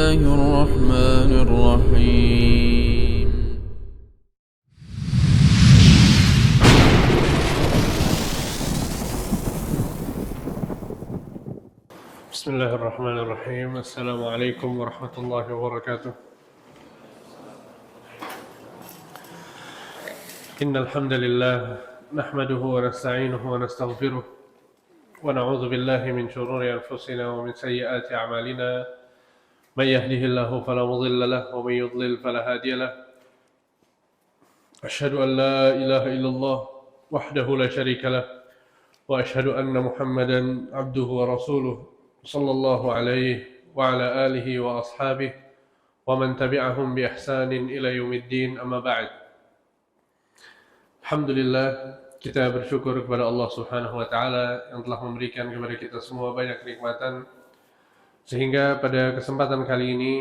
الله الرحمن الرحيم بسم الله الرحمن الرحيم. السلام عليكم ورحمة الله وبركاته. إن الحمد لله نحمده ونستعينه ونستغفره ونعوذ بالله من شرور أنفسنا ومن سيئات أعمالنا. من يهده الله فلا مضل له ومن يضلل فلا هادي له. أشهد أن لا إله إلا الله وحده لا شريك له وأشهد أن محمدا عبده ورسوله صلى الله عليه وعلى آله وأصحابه ومن تبعهم بإحسان إلى يوم الدين. أما بعد. Alhamdulillah, kita bersyukur kepada Allah Subhanahu wa taala yang telah memberikan kepada kita semua banyak kenikmatan, sehingga pada kesempatan kali ini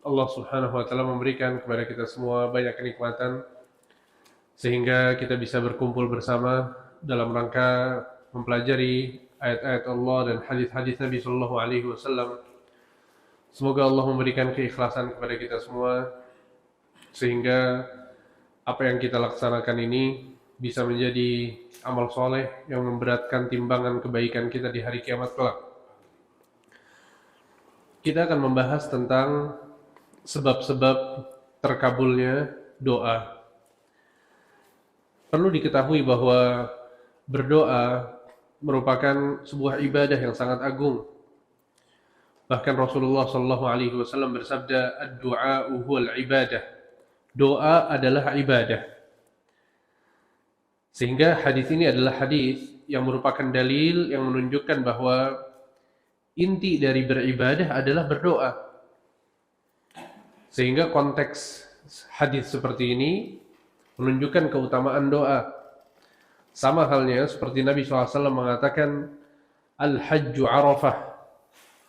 Allah Subhanahu wa taala memberikan kepada kita semua banyak kenikmatan sehingga kita bisa berkumpul bersama dalam rangka mempelajari ayat-ayat Allah dan hadis-hadis Nabi sallallahu alaihi wasallam. Semoga Allah memberikan keikhlasan kepada kita semua sehingga apa yang kita laksanakan ini bisa menjadi amal soleh yang memberatkan timbangan kebaikan kita di hari kiamat kelak. Kita akan membahas tentang sebab-sebab terkabulnya doa. Perlu diketahui bahwa berdoa merupakan sebuah ibadah yang sangat agung. Bahkan Rasulullah SAW bersabda, "Ad-du'a'u huwal ibadah." Doa adalah ibadah. Sehingga hadis ini adalah hadis yang merupakan dalil yang menunjukkan bahwa inti dari beribadah adalah berdoa. Sehingga konteks hadis seperti ini menunjukkan keutamaan doa. Sama halnya seperti Nabi SAW mengatakan, Al-hajju arafah.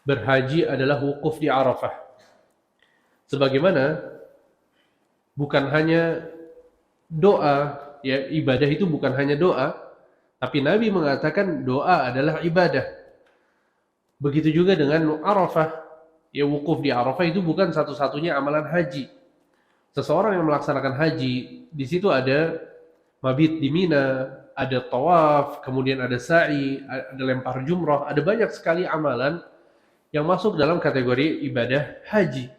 Berhaji adalah wukuf di Arafah. Sebagaimana bukan hanya doa, ya, ibadah itu bukan hanya doa, tapi Nabi mengatakan doa adalah ibadah. Begitu juga dengan Arafah, ya, wukuf di Arafah itu bukan satu-satunya amalan haji. Seseorang yang melaksanakan haji, di situ ada mabit di Mina, ada tawaf, kemudian ada sa'i, ada lempar jumrah, ada banyak sekali amalan yang masuk dalam kategori ibadah haji.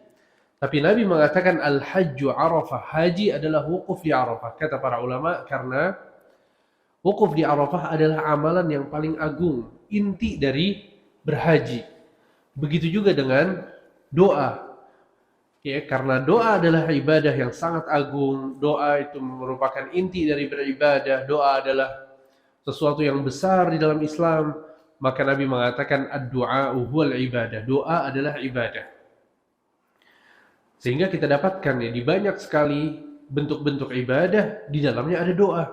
Tapi Nabi mengatakan al-hajju arafah, haji adalah wukuf di Arafah. Kata para ulama, karena wukuf di Arafah adalah amalan yang paling agung, inti dari berhaji. Begitu juga dengan doa. Ya, karena doa adalah ibadah yang sangat agung, doa itu merupakan inti dari beribadah, doa adalah sesuatu yang besar di dalam Islam, maka Nabi mengatakan ad-du'a'u huwal ibadah, doa adalah ibadah. Sehingga kita dapatkan ya di banyak sekali bentuk-bentuk ibadah di dalamnya ada doa.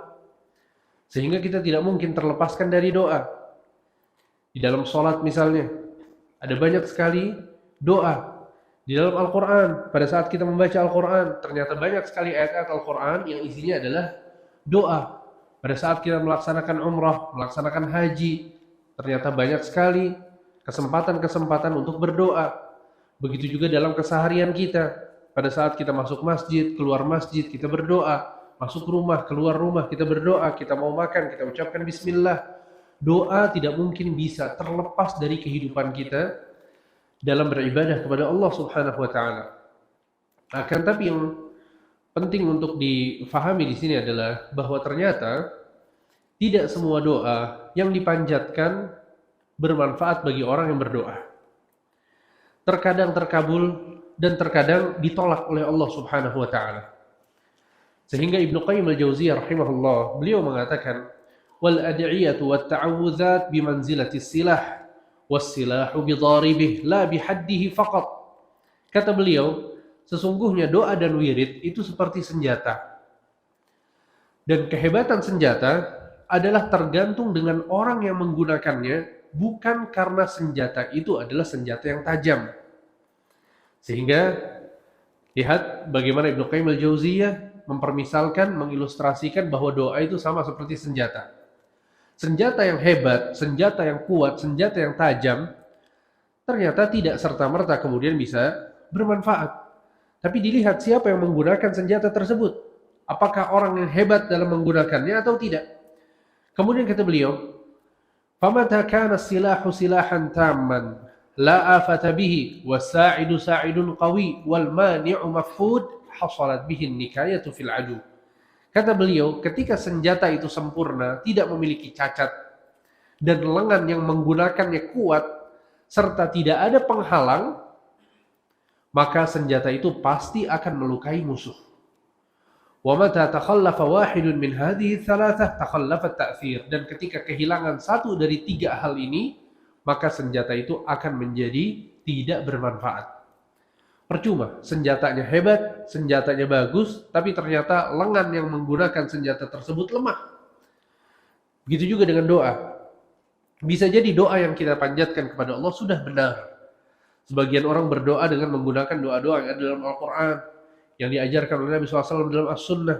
Sehingga kita tidak mungkin terlepaskan dari doa. Di dalam sholat misalnya, ada banyak sekali doa. Di dalam Al-Quran, pada saat kita membaca Al-Quran, ternyata banyak sekali ayat-ayat Al-Quran yang isinya adalah doa. Pada saat kita melaksanakan umrah, melaksanakan haji, ternyata banyak sekali kesempatan-kesempatan untuk berdoa. Begitu juga dalam keseharian kita. Pada saat kita masuk masjid, keluar masjid, kita berdoa. Masuk rumah, keluar rumah, kita berdoa. Kita mau makan, kita ucapkan bismillah. Doa tidak mungkin bisa terlepas dari kehidupan kita dalam beribadah kepada Allah Subhanahu wa taala. Akan tapi yang penting untuk difahami di sini adalah bahwa ternyata tidak semua doa yang dipanjatkan bermanfaat bagi orang yang berdoa. Terkadang terkabul dan terkadang ditolak oleh Allah Subhanahu wa taala. Sehingga Ibnu Qayyim al-Jauziyah rahimahullah, beliau mengatakan, "Wal ad'iyatu wat ta'awudzat bimanzilati silah, was silahu bidharibih la bihaddihi faqat." Kata beliau, sesungguhnya doa dan wirid itu seperti senjata. Dan kehebatan senjata adalah tergantung dengan orang yang menggunakannya, bukan karena senjata itu adalah senjata yang tajam. Sehingga lihat bagaimana Ibnu Qayyim al-Jauziyah mempermisalkan, mengilustrasikan bahwa doa itu sama seperti senjata. Senjata yang hebat, senjata yang kuat, senjata yang tajam, ternyata tidak serta-merta kemudian bisa bermanfaat. Tapi dilihat siapa yang menggunakan senjata tersebut. Apakah orang yang hebat dalam menggunakannya atau tidak. Kemudian kata beliau, فَمَتَى كَانَ السِّلَاحُ سِلَاحًا تَامًّا لَا آفَةَ بِهِ وَالسَّاعِدُ سَاعِدٌ قَوِيٌّ وَالْمَانِعُ مَفْقُودٌ حَصَلَتْ بِهِ النِّكَايَةُ فِي الْعَدُوِّ. Kata beliau, ketika senjata itu sempurna, tidak memiliki cacat, dan lengan yang menggunakannya kuat, serta tidak ada penghalang, maka senjata itu pasti akan melukai musuh. وَمَتَى تَخَلَّفَ وَاحِدٌ مِنْ هَذِهِ الثَّلَاثَةِ تَخَلَّفَ التَّأْثِيرُ. Dan ketika kehilangan satu dari tiga hal ini, maka senjata itu akan menjadi tidak bermanfaat. Percuma, senjatanya hebat, senjatanya bagus, tapi ternyata lengan yang menggunakan senjata tersebut lemah. Begitu juga dengan doa. Bisa jadi doa yang kita panjatkan kepada Allah sudah benar. Sebagian orang berdoa dengan menggunakan doa-doa yang ada dalam Al-Quran, yang diajarkan oleh Nabi SAW dalam As-Sunnah.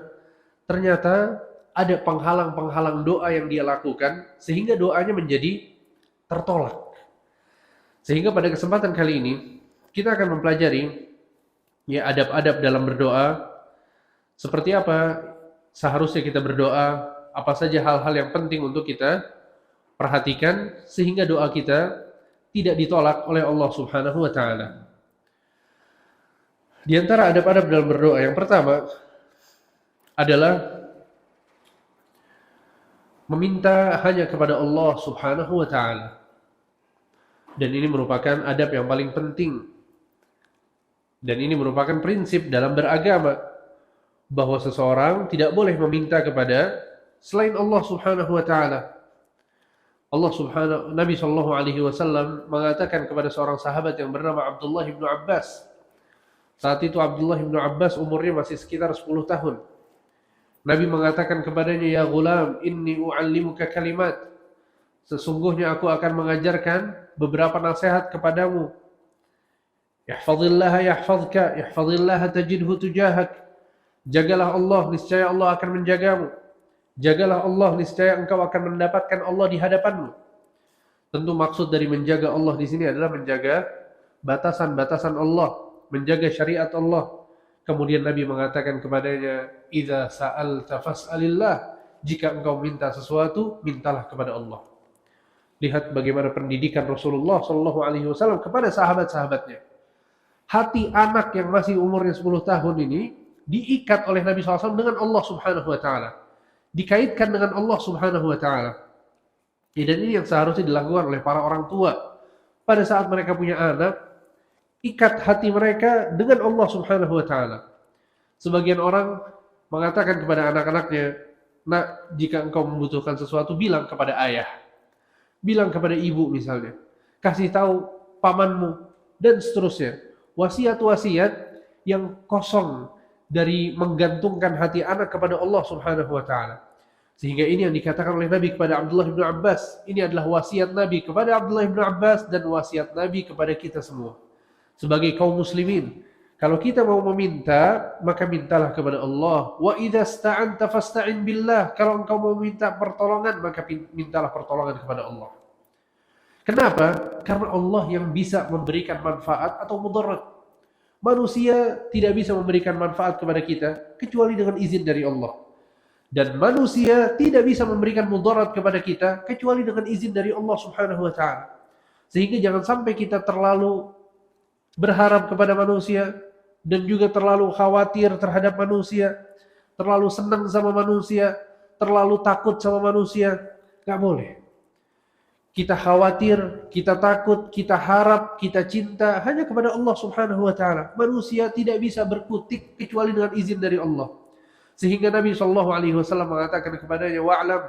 Ternyata ada penghalang-penghalang doa yang dia lakukan, sehingga doanya menjadi tertolak. Sehingga pada kesempatan kali ini, kita akan mempelajari ya adab-adab dalam berdoa, seperti apa seharusnya kita berdoa, apa saja hal-hal yang penting untuk kita perhatikan, sehingga doa kita tidak ditolak oleh Allah Subhanahu wa Ta'ala. Di antara adab-adab dalam berdoa, yang pertama adalah meminta hanya kepada Allah Subhanahu wa Ta'ala. Dan ini merupakan adab yang paling penting. Dan ini merupakan prinsip dalam beragama, bahwa seseorang tidak boleh meminta kepada selain Allah Subhanahu wa Ta'ala. Nabi sallallahu alaihi wasallam mengatakan kepada seorang sahabat yang bernama Abdullah bin Abbas. Saat itu Abdullah bin Abbas umurnya masih sekitar 10 tahun. Nabi mengatakan kepadanya, "Ya gulam, inni u'allimuka kalimat." Sesungguhnya aku akan mengajarkan beberapa nasihat kepadamu. Ihfazillaha yahfazka, ihfazillaha tajidhu tujahak. Jagalah Allah, niscaya Allah akan menjagamu. Jagalah Allah, niscaya engkau akan mendapatkan Allah di hadapanmu. Tentu maksud dari menjaga Allah di sini adalah menjaga batasan-batasan Allah, menjaga syariat Allah. Kemudian Nabi mengatakan kepadanya, "Idza sa'alta fas'alillah." Jika engkau minta sesuatu, mintalah kepada Allah. Lihat bagaimana pendidikan Rasulullah sallallahu alaihi wasallam kepada sahabat-sahabatnya. Hati anak yang masih umurnya 10 tahun ini diikat oleh Nabi SAW dengan Allah Subhanahu wa Ta'ala. Dikaitkan dengan Allah Subhanahu wa Ta'ala. Dan ini yang seharusnya dilakukan oleh para orang tua. Pada saat mereka punya anak, ikat hati mereka dengan Allah Subhanahu wa Ta'ala. Sebagian orang mengatakan kepada anak-anaknya, "Nak, jika engkau membutuhkan sesuatu, bilang kepada ayah. Bilang kepada ibu misalnya. Kasih tahu pamanmu." Dan seterusnya. Wasiat-wasiat yang kosong dari menggantungkan hati anak kepada Allah Subhanahu wa Ta'ala. Sehingga ini yang dikatakan oleh Nabi kepada Abdullah bin Abbas. Ini adalah wasiat Nabi kepada Abdullah bin Abbas dan wasiat Nabi kepada kita semua. Sebagai kaum muslimin, kalau kita mau meminta, maka mintalah kepada Allah. Wa idza sta'anta fasta'in billah. Kalau engkau mau minta pertolongan, maka mintalah pertolongan kepada Allah. Kenapa? Karena Allah yang bisa memberikan manfaat atau mudarat. Manusia tidak bisa memberikan manfaat kepada kita kecuali dengan izin dari Allah. Dan manusia tidak bisa memberikan mudarat kepada kita kecuali dengan izin dari Allah Subhanahu wa Ta'ala. Sehingga jangan sampai kita terlalu berharap kepada manusia dan juga terlalu khawatir terhadap manusia, terlalu senang sama manusia, terlalu takut sama manusia. Gak boleh. Kita khawatir, kita takut, kita harap, kita cinta hanya kepada Allah Subhanahu wa Ta'ala. Manusia tidak bisa berkutik kecuali dengan izin dari Allah. Sehingga Nabi sallallahu alaihi wasallam mengatakan kepadanya, "Wa'lam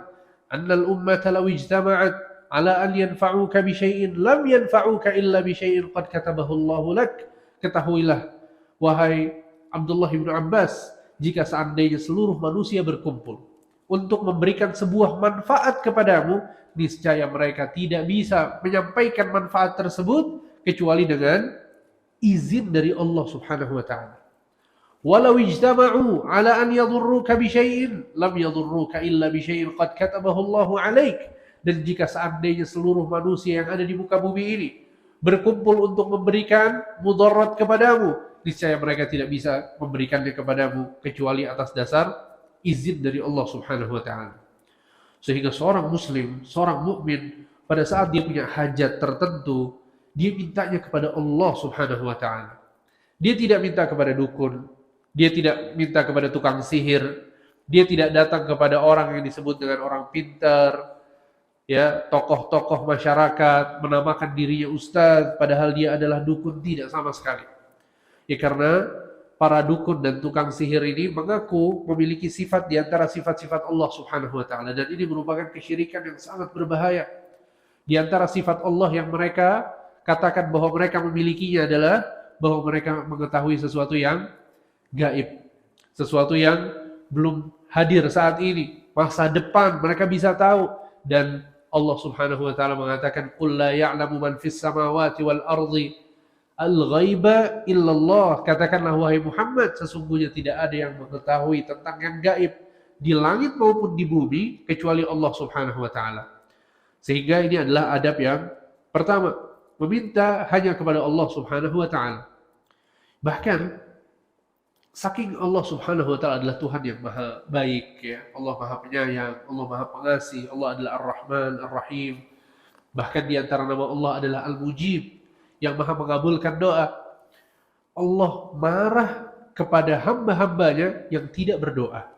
annal ummata law ijtama'at ala an yanfa'uka bi syai'in lam yanfa'uka illa bi syai'in qad katabahu Allahu lak." Ketahuilah wahai Abdullah bin Abbas, jika seandainya seluruh manusia berkumpul untuk memberikan sebuah manfaat kepadamu, niscaya mereka tidak bisa menyampaikan manfaat tersebut kecuali dengan izin dari Allah Subhanahu wa Ta'ala. Walau ijtama'u ala an yadurruka bi syai'in lam yadurruka illa bi syai'in qad katabahu Allahu 'alaik. Dan jika seandainya seluruh manusia yang ada di muka bumi ini berkumpul untuk memberikan mudarat kepadamu, niscaya mereka tidak bisa memberikannya kepadamu kecuali atas dasar izin dari Allah Subhanahu wa taala. Sehingga seorang muslim, seorang mukmin pada saat dia punya hajat tertentu, dia mintanya kepada Allah Subhanahu wa taala. Dia tidak minta kepada dukun, dia tidak minta kepada tukang sihir, dia tidak datang kepada orang yang disebut dengan orang pintar, ya, tokoh-tokoh masyarakat, menamakan dirinya ustaz, padahal dia adalah dukun, tidak sama sekali. Ya karena para dukun dan tukang sihir ini mengaku memiliki sifat di antara sifat-sifat Allah Subhanahu wa taala, dan ini merupakan kesyirikan yang sangat berbahaya. Di antara sifat Allah yang mereka katakan bahwa mereka memilikinya adalah bahwa mereka mengetahui sesuatu yang gaib, sesuatu yang belum hadir saat ini, masa depan mereka bisa tahu. Dan Allah Subhanahu wa taala mengatakan, "Qul la ya'lamu man fis samawati wal ardi al-ghaiba illallah." Katakanlah wahai Muhammad, sesungguhnya tidak ada yang mengetahui tentang yang gaib di langit maupun di bumi kecuali Allah Subhanahu wa taala. Sehingga ini adalah adab yang pertama, meminta hanya kepada Allah Subhanahu wa taala. Bahkan saking Allah Subhanahu wa taala adalah Tuhan yang maha baik, ya. Allah maha penyayang, Allah maha pengasih, Allah adalah Ar-Rahman, Ar-Rahim. Bahkan di antara nama Allah adalah Al-Mujib, yang maha mengabulkan doa. Allah marah kepada hamba-hambanya yang tidak berdoa.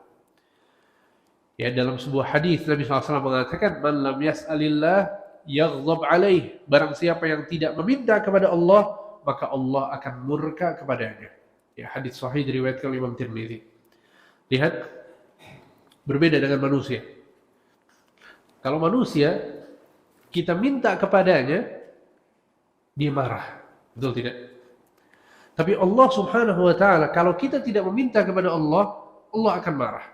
Ya, dalam sebuah hadis Nabi SAW mengatakan, "Man lam yas'alillah yaghdab alaih." Barang siapa yang tidak meminta kepada Allah, maka Allah akan murka kepadanya. Ya, hadis sahih diriwayatkan oleh Imam Tirmidzi. Lihat, berbeda dengan manusia. Kalau manusia kita minta kepadanya, dia marah. Betul tidak? Tapi Allah Subhanahu wa taala, kalau kita tidak meminta kepada Allah, Allah akan marah.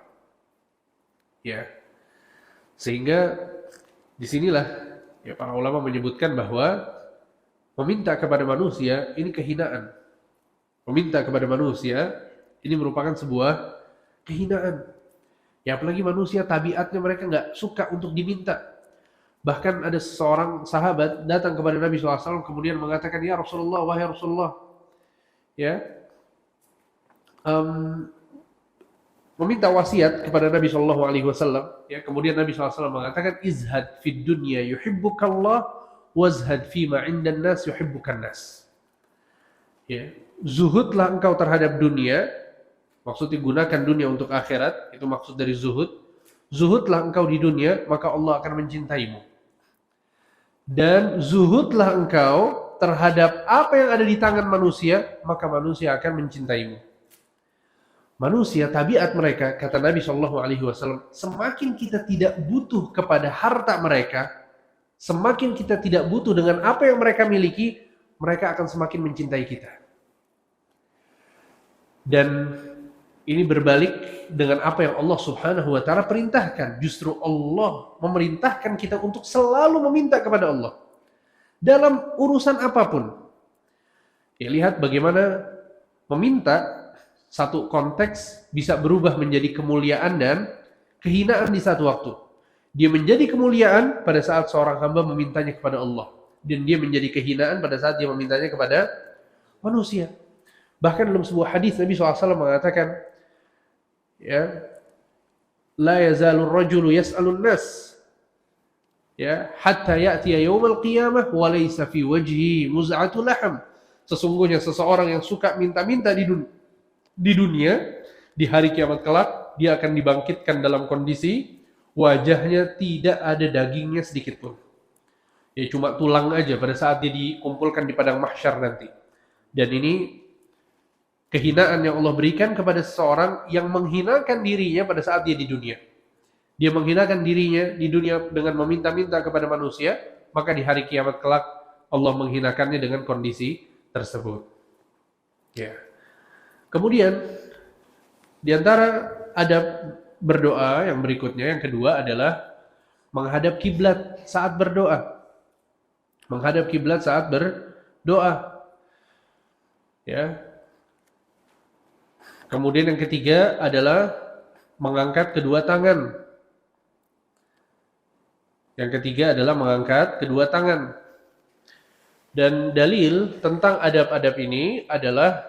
Ya. Sehingga disinilah ya para ulama menyebutkan bahwa meminta kepada manusia ini kehinaan. Meminta kepada manusia ini merupakan sebuah kehinaan. Ya apalagi manusia tabiatnya mereka nggak suka untuk diminta. Bahkan ada seorang sahabat datang kepada Nabi SAW kemudian mengatakan, "Ya Rasulullah, wahai Rasulullah, ya, meminta wasiat kepada Nabi SAW." Ya, kemudian Nabi SAW mengatakan, "Izhad fid dunya yuhibbukallah, wazhad fima indan nas yuhibbukan nas." Ya, zuhudlah engkau terhadap dunia, maksudnya gunakan dunia untuk akhirat, itu maksud dari zuhud. Zuhudlah engkau di dunia, maka Allah akan mencintaimu. Dan zuhudlah engkau terhadap apa yang ada di tangan manusia, maka manusia akan mencintaimu. Manusia, tabiat mereka, kata Nabi SAW, semakin kita tidak butuh kepada harta mereka, semakin kita tidak butuh dengan apa yang mereka miliki, mereka akan semakin mencintai kita. Dan ini berbalik dengan apa yang Allah Subhanahu wa taala perintahkan. Justru Allah memerintahkan kita untuk selalu meminta kepada Allah dalam urusan apapun. Ya, lihat bagaimana meminta satu konteks bisa berubah menjadi kemuliaan dan kehinaan di satu waktu. Dia menjadi kemuliaan pada saat seorang hamba memintanya kepada Allah, dan dia menjadi kehinaan pada saat dia memintanya kepada manusia. Bahkan dalam sebuah hadis Nabi SAW mengatakan, ya, la yazalur rajulu yas'alun nas, ya, hatta ya'tiya yawmal qiyamah wa laysa fi wajhi muz'atu laham. Sesungguhnya seseorang yang suka minta-minta di dunia, di hari kiamat kelak dia akan dibangkitkan dalam kondisi wajahnya tidak ada dagingnya sedikit pun. Ya cuma tulang aja pada saat dia dikumpulkan di padang mahsyar nanti. Dan ini kehinaan yang Allah berikan kepada seseorang yang menghinakan dirinya pada saat dia di dunia. Dia menghinakan dirinya di dunia dengan meminta-minta kepada manusia, maka di hari kiamat kelak Allah menghinakannya dengan kondisi tersebut. Ya. Kemudian di antara adab berdoa yang berikutnya, yang kedua adalah menghadap kiblat saat berdoa. Menghadap kiblat saat berdoa. Ya. Kemudian yang ketiga adalah mengangkat kedua tangan. Yang ketiga adalah mengangkat kedua tangan. Dan dalil tentang adab-adab ini adalah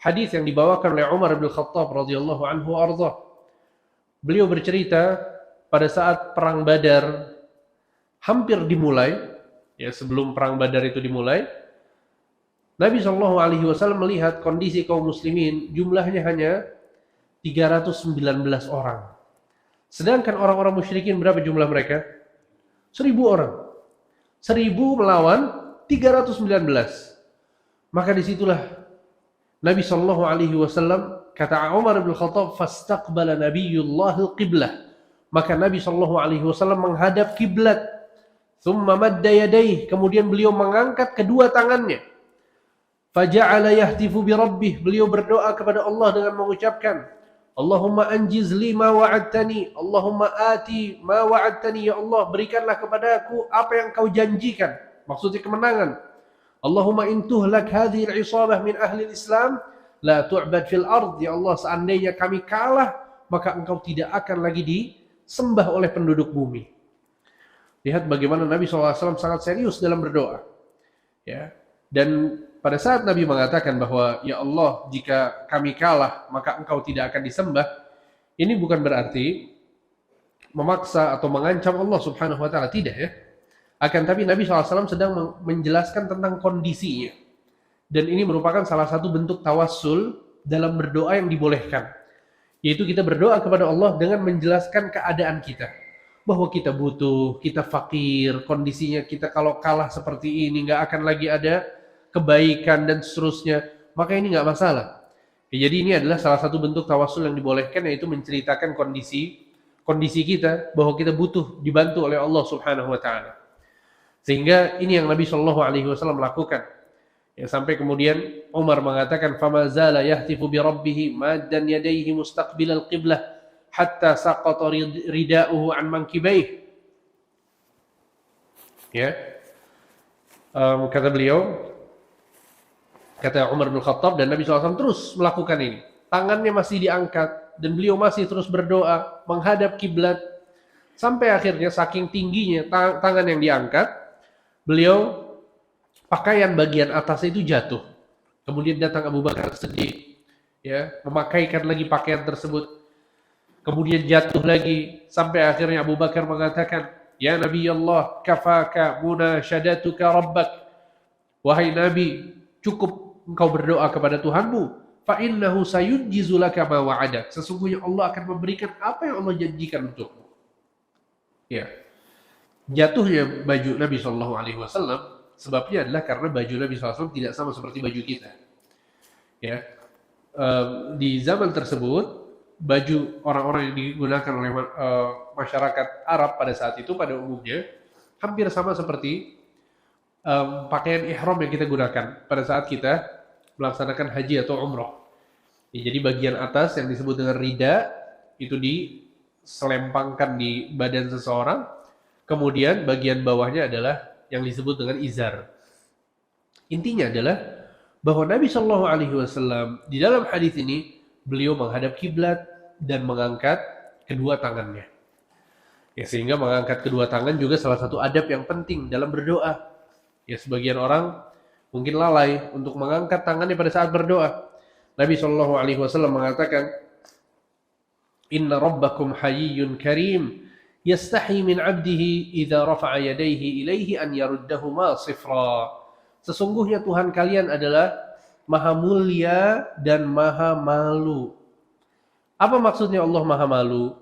hadis yang dibawakan oleh Umar bin Khattab radhiyallahu anhu arda. Beliau bercerita pada saat perang Badar hampir dimulai, ya sebelum perang Badar itu dimulai, Nabi Shallallahu Alaihi Wasallam melihat kondisi kaum muslimin jumlahnya hanya 319 orang. Sedangkan orang-orang musyrikin berapa jumlah mereka? 1000 orang. 1000 melawan 319. Maka disitulah Nabi Shallallahu Alaihi Wasallam, kata Umar bin Khattab, fastaqbala Nabiyullahil qiblah. Maka Nabi Shallallahu Alaihi Wasallam menghadap kiblat. Thumma madda yadayhi, kemudian beliau mengangkat kedua tangannya. Faja'ala yahtifu bi rabbih, beliau berdoa kepada Allah dengan mengucapkan, Allahumma anjiz li ma wa'adtani, Allahumma ati ma wa'adtani, ya Allah berikanlah kepadaku apa yang kau janjikan. Maksudnya kemenangan. Allahumma intuhlak hadhihi al-isabah min ahli al-Islam la tu'bad fil ard, ya Allah seandainya kami kalah maka engkau tidak akan lagi disembah oleh penduduk bumi. Lihat bagaimana Nabi SAW sangat serius dalam berdoa. Ya. Dan pada saat Nabi mengatakan bahwa ya Allah jika kami kalah maka engkau tidak akan disembah, ini bukan berarti memaksa atau mengancam Allah Subhanahu wa taala, tidak ya. Akan tapi Nabi SAW sedang menjelaskan tentang kondisinya. Dan ini merupakan salah satu bentuk tawassul dalam berdoa yang dibolehkan. Yaitu kita berdoa kepada Allah dengan menjelaskan keadaan kita. Bahwa kita butuh, kita fakir, kondisinya kita kalau kalah seperti ini nggak akan lagi ada kebaikan dan seterusnya. Maka ini nggak masalah. Ya, jadi ini adalah salah satu bentuk tawassul yang dibolehkan, yaitu menceritakan kondisi kita bahwa kita butuh dibantu oleh Allah Subhanahu wa taala. Sehingga ini yang Nabi Shallallahu Alaihi Wasallam lakukan. Ya, sampai kemudian Umar mengatakan, "Fama zala yahtifu bi rabbih maddan yadayhi mustaqbil al-qiblah hatta saqata rida'uhu an mankibayhi." Ya. Kata beliau, kata Umar bin Khattab, dan Nabi SAW terus melakukan ini. Tangannya masih diangkat dan beliau masih terus berdoa menghadap kiblat sampai akhirnya saking tingginya tangan yang diangkat, beliau pakaian bagian atas itu jatuh. Kemudian datang Abu Bakar sedih, ya, memakaikan lagi pakaian tersebut. Kemudian jatuh lagi sampai akhirnya Abu Bakar mengatakan, "Ya Nabi Allah, kafaka munashadatuka rabbak." Wahai Nabi, cukup engkau berdoa kepada Tuhanmu. Fa innahu sayunjizu laka ma wa'ada. Sesungguhnya Allah akan memberikan apa yang Allah janjikan untukmu. Ya. Jatuhnya baju Nabi Shallallahu Alaihi Wasallam sebabnya adalah karena baju Nabi SAW tidak sama seperti baju kita. Ya, di zaman tersebut baju orang-orang yang digunakan oleh masyarakat Arab pada saat itu pada umumnya hampir sama seperti pakaian ihram yang kita gunakan pada saat kita melaksanakan haji atau umroh. Ya, jadi bagian atas yang disebut dengan rida itu diselempangkan di badan seseorang. Kemudian bagian bawahnya adalah yang disebut dengan izar. Intinya adalah bahwa Nabi Shallallahu Alaihi Wasallam di dalam hadis ini beliau menghadap kiblat dan mengangkat kedua tangannya. Ya, sehingga mengangkat kedua tangan juga salah satu adab yang penting dalam berdoa. Ya, sebagian orang mungkin lalai untuk mengangkat tangannya pada saat berdoa. Nabi Shallallahu Alaihi Wasallam mengatakan, Inna rabbakum hayyun karim. Yastahi min abdihi idza rafa'a yadayhi ilaihi an yaruddahuma sifra. Sesungguhnya Tuhan kalian adalah maha mulia dan maha malu. Apa maksudnya Allah maha malu?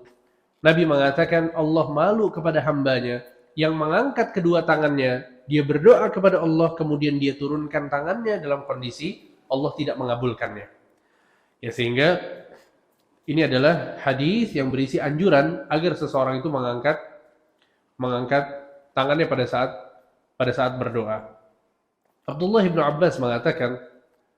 Nabi mengatakan Allah malu kepada hambanya yang mengangkat kedua tangannya, dia berdoa kepada Allah, kemudian dia turunkan tangannya dalam kondisi Allah tidak mengabulkannya. Ya, sehingga ini adalah hadis yang berisi anjuran agar seseorang itu mengangkat tangannya pada saat berdoa. Abdullah bin Abbas mengatakan,